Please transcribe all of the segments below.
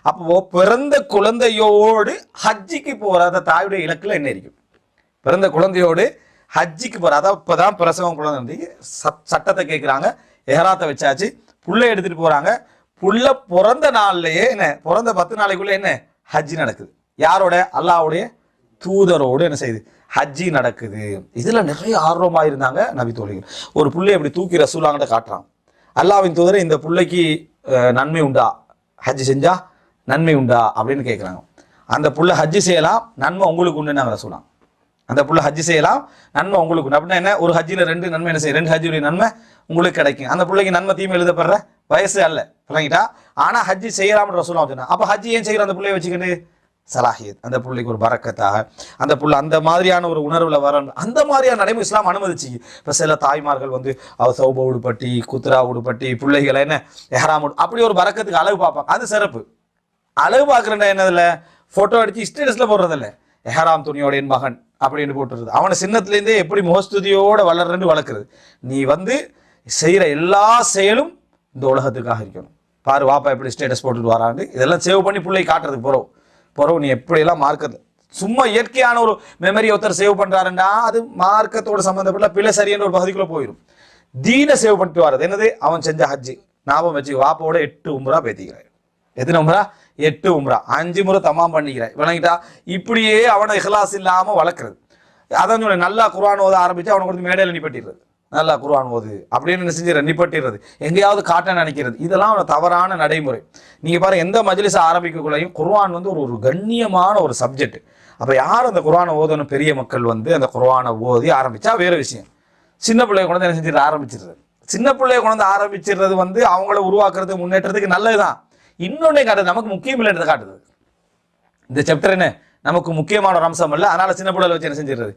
அப்போ பிறந்த குழந்தையோடு ஹஜ்ஜிக்கு போற அந்த தாயுடைய இலக்குல என்ன இருக்கும்? பிறந்த குழந்தையோடு ஹஜ்ஜிக்கு போற, அதாவது இப்பதான் பிரசவம் குழந்தை சட்டத்தை கேட்கிறாங்க, எஹராத்தை வச்சாச்சு, புள்ளை எடுத்துட்டு போறாங்க. புள்ள பிறந்த நாள்லயே என்ன, பிறந்த 10 நாளைக்குள்ள என்ன ஹஜ்ஜி நடக்குது. யாரோட? அல்லாஹ்வுடைய தூதரோடு என்ன செய்யுது? ஹஜ்ஜி நடக்குது. இதுல நிறைய ஆர்வமா இருந்தாங்க நபி தோழிகள். ஒரு புள்ளையை அப்படி தூக்கி ரசூலுல்லாஹ்கிட்ட காட்டுறாங்க. அல்லாஹ்வின் தூதரை, இந்த புள்ளைக்கு நன்மை உண்டா, ஹஜ்ஜி செஞ்சா நன்மை உண்டா அப்படின்னு கேட்குறாங்க. அந்த புள்ள ஹஜ்ஜி செய்யலாம், நன்மை உங்களுக்கு உண்டு நாங்கள் ரசூலுல்லாஹ். அந்த புள்ள ஹஜ்ஜி செய்யலாம், நன்மை உங்களுக்கு உண்டு. அப்படின்னா என்ன, ஒரு ஹஜ்ஜில் 2 நன்மை என்ன செய்யும், 2 ஹஜ்ஜுடைய நன்மை உங்களுக்கு கிடைக்கும். அந்த பிள்ளைக்கு நன்மை தீமை எழுதப்படுற வயசு அல்ல, விளங்கிட்டா? ஆனா ஹஜ்ஜி செய்யலாம்னு ரசூலுல்லாஹ் சொன்னாங்க. அப்ப ஹஜ்ஜி ஏன் செய்யற? அந்த பிள்ளைய வச்சுக்கிட்டு சலாஹியத், அந்த பிள்ளைக்கு ஒரு பரக்கத்தாக, அந்த புள்ள அந்த மாதிரியான ஒரு உணர்வுல வர, அந்த மாதிரியான நடைமுறை இஸ்லாம் அனுமதிச்சு. இப்ப சில தாய்மார்கள் வந்து சௌப உடுப்பட்டி, குத்ரா உடுப்பட்டி, பிள்ளைகளை என்ன எஹராம் அப்படி ஒரு பரக்கத்துக்கு அளவு பார்ப்பாங்க. அது சிறப்பு. அளவு பார்க்குறேன் என்னதுல, போட்டோ அடிச்சு ஸ்டேட்டஸ்ல போடுறதில்ல, எஹராம் துணியோட என் மகன் அப்படின்னு போட்டுறது. அவனை சின்னத்துலேருந்தே எப்படி முகஸ்துதியோட வளர்றன்னு வளர்க்குறது. நீ வந்து செய்யற எல்லா செயலும் இந்த உலகத்துக்காக இருக்கணும். பாரு வாப்பா எப்படி ஸ்டேட்டஸ் போட்டுட்டு வரான்னு, இதெல்லாம் சேவ் பண்ணி பிள்ளை காட்டுறதுக்கு போறோம். நீ எப்படியெல்லாம் மார்க்கது சும்மா இயற்கையான ஒரு மெமரி ஒருத்தர் சேவ் பண்றாருன்னா அது மார்க்கத்தோட சம்பந்தப்பட்ட பிள்ளை சரியான ஒரு பகுதிக்குள்ள போயிடும். தீனை சேவ் பண்ணிட்டு வர்றது என்னது, அவன் செஞ்ச ஹஜ்ஜி ஞாபகம் வச்சு, வாப்போட 8 உம்ரா பேத்திக்கிறாய். எத்தனை உம்ரா? 8 உம்ரா, 5 முறை தமாம் பண்ணிக்கிறாய், விளங்கிட்டா? இப்படியே அவனை இஹ்லாஸ் இல்லாம வளர்க்குறது. அதான் சொல்ல, நல்லா குர்ஆன் ஓத ஆரம்பிச்சு அவனை கொடுத்து மேடையில் நிப்பட்டிடுறது. நல்லா குர்ஆன் ஓது அப்படின்னு என்ன செஞ்சு நிப்பட்டிடுறது, எங்கேயாவது காட்ட நினைக்கிறது. இதெல்லாம் ஒரு தவறான நடைமுறை. நீங்க பாருங்க, எந்த மஜ்லிஸ் ஆரம்பிக்கக்குள்ளையும் குர்ஆன் வந்து ஒரு கண்ணியமான ஒரு சப்ஜெக்ட். அப்ப யார் அந்த குர்ஆனை ஓதணும்? பெரிய மக்கள் வந்து அந்த குர்ஆனை ஓதி ஆரம்பிச்சா வேற விஷயம். சின்ன பிள்ளைய கொண்டு என்ன செஞ்சுட்டு ஆரம்பிச்சிடுறது. சின்ன பிள்ளைய கொண்டு ஆரம்பிச்சிடுறது வந்து அவங்கள உருவாக்குறது, முன்னேற்றத்துக்கு நல்லதுதான். இன்னொன்னே காட்டுது, நமக்கு முக்கியம் இல்லைன்றதை காட்டுது. இந்த சாப்டர் என்ன நமக்கு முக்கியமான ஒரு அம்சம் இல்லை, அதனால சின்ன பிள்ளைகளை வச்சு என்ன செஞ்சிடுறது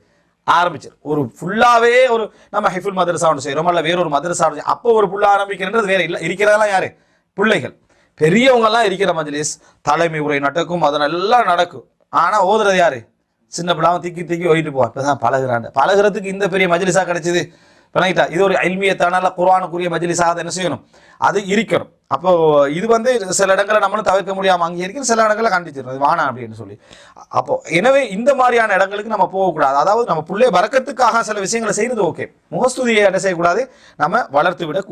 ஆரம்பிச்சிரு. ஒரு ஃபுல்லாவே ஒரு நம்ம ஹிஃபுல் மதரசா ஒன்று செய்யறோம், அல்ல வேற ஒரு மதரசா, அப்போ ஒரு புள்ள ஆரம்பிக்கிறது வேற இல்லை. இருக்கிறதெல்லாம் யாரு? பிள்ளைகள். பெரியவங்க எல்லாம் இருக்கிற மஜ்லிஸ் தலைமை உரை நடக்கும், அதெல்லாம் நடக்கும். ஆனா ஓதுறது யாரு? சின்ன பிள்ளாம திக்கி ஓயிட்டு போவான். இப்பதான் பழகிறதுக்கு இந்த பெரிய மஜ்லிஸா கிடைச்சது, விளங்கிட்டா? இது ஒரு இல்மியத்தான குர்ஆனுக்குரிய மஜ்லிஸாக என்ன செய்யணும், அது இருக்கணும். அப்போ இது வந்து சில இடங்களை நம்மளும் தவிர்க்க முடியாம அங்கே இருக்கிற, சில இடங்களை கண்டிச்சிடும் வானா அப்படின்னு சொல்லி. அப்போ எனவே இந்த மாதிரியான இடங்களுக்கு நம்ம போகக்கூடாது. அதாவது நம்ம பிள்ளைய பரக்கத்துக்காக சில விஷயங்களை செய்யறது ஓகே, முகஸ்துதியை என்ன செய்யக்கூடாது, நம்ம வளர்த்து விட